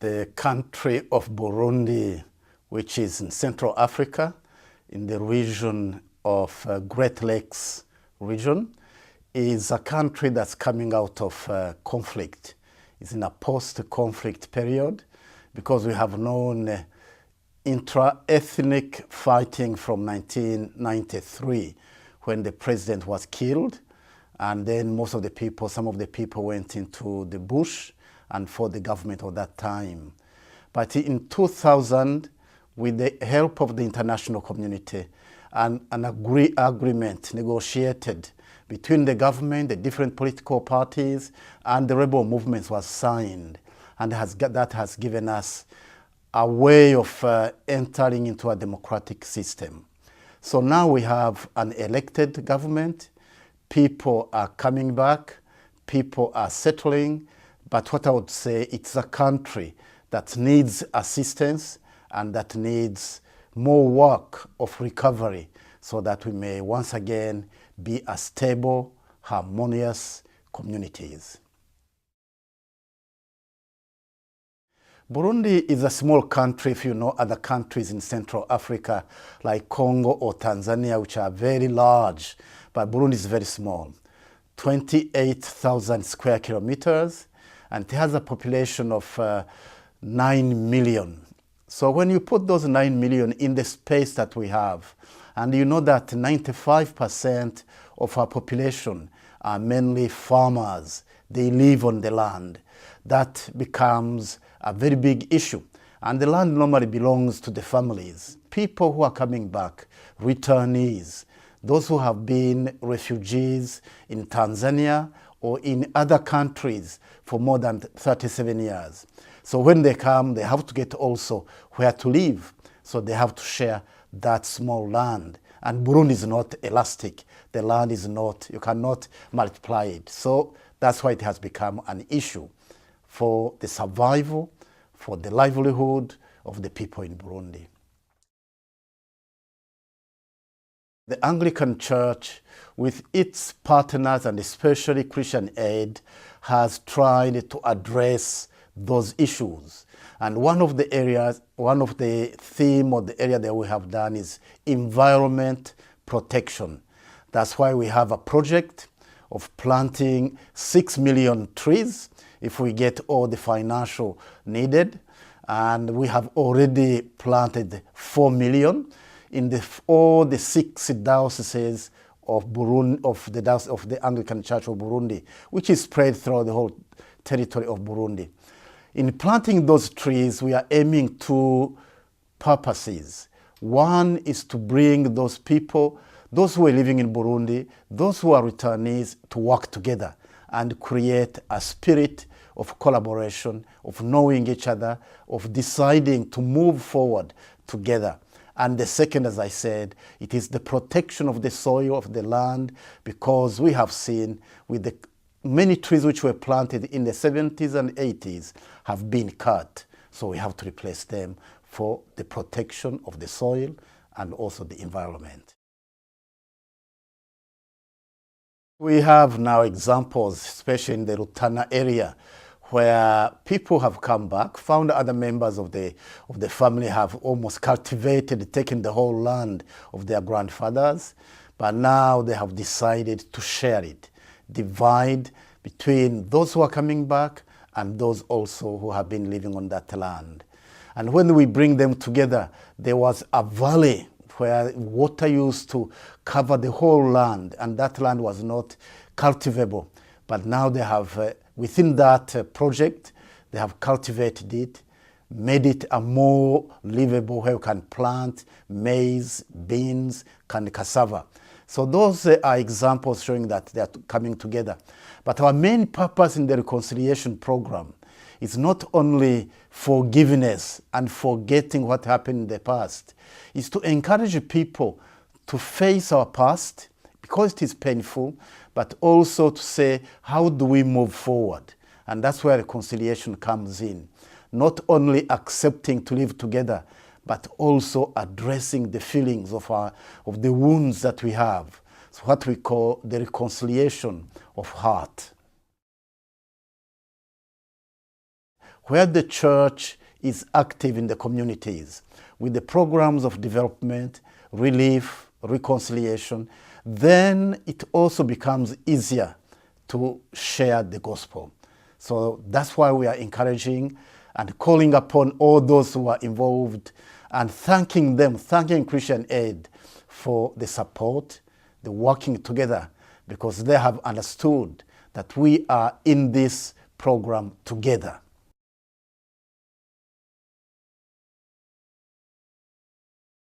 The country of Burundi, which is in Central Africa, in the region of Great Lakes region, is a country that's coming out of conflict. It's in a post-conflict period because we have known intra-ethnic fighting from 1993 when the president was killed, and then most of the people, some of the people went into the bush and fought the government of that time. But in 2000, with the help of the international community, an agreement negotiated between the government, the different political parties, and the rebel movements was signed. And that has given us a way of entering into a democratic system. So now we have an elected government, people are coming back, people are settling, but what I would say, it's a country that needs assistance and that needs more work of recovery so that we may once again be a stable, harmonious communities. Burundi is a small country if you know other countries in Central Africa like Congo or Tanzania, which are very large, but Burundi is very small. 28,000 square kilometers, and it has a population of 9 million. So when you put those 9 million in the space that we have, and you know that 95% of our population are mainly farmers, they live on the land, that becomes a very big issue. And the land normally belongs to the families. People who are coming back, returnees, those who have been refugees in Tanzania or in other countries for more than 37 years. So when they come, they have to get also where to live. So they have to share that small land. And Burundi is not elastic. The land is not, you cannot multiply it. So that's why it has become an issue for the survival, for the livelihood of the people in Burundi. The Anglican Church, with its partners and especially Christian Aid, has tried to address those issues. And one of the areas, one of the theme or the area that we have done is environment protection. That's why we have a project of planting 6 million trees if we get all the financial needed. And we have already planted 4 million in all the 6 dioceses of Burundi, of the Anglican Church of Burundi, which is spread throughout the whole territory of Burundi. In planting those trees, we are aiming 2 purposes. One is to bring those people, those who are living in Burundi, those who are returnees, to work together and create a spirit of collaboration, of knowing each other, of deciding to move forward together. And the second, as I said, it is the protection of the soil, of the land, because we have seen with the many trees which were planted in the 70s and 80s have been cut. So we have to replace them for the protection of the soil and also the environment. We have now examples, especially in the Rutana area, where people have come back, found other members of the family have almost cultivated, taken the whole land of their grandfathers, but now they have decided to share it, divide between those who are coming back and those also who have been living on that land. And when we bring them together, there was a valley where water used to cover the whole land, and that land was not cultivable. But now they have, within that project, they have cultivated it, made it a more livable where you can plant maize, beans, and cassava. So those are examples showing that they are coming together. But our main purpose in the reconciliation program is not only forgiveness and forgetting what happened in the past, is to encourage people to face our past because it is painful, but also to say, how do we move forward? And that's where reconciliation comes in. Not only accepting to live together, but also addressing the feelings of the wounds that we have. So what we call the reconciliation of heart. where the church is active in the communities with the programs of development, relief, reconciliation, then it also becomes easier to share the gospel. So that's why we are encouraging and calling upon all those who are involved and thanking them, thanking Christian Aid for the support, the working together, because they have understood that we are in this program together.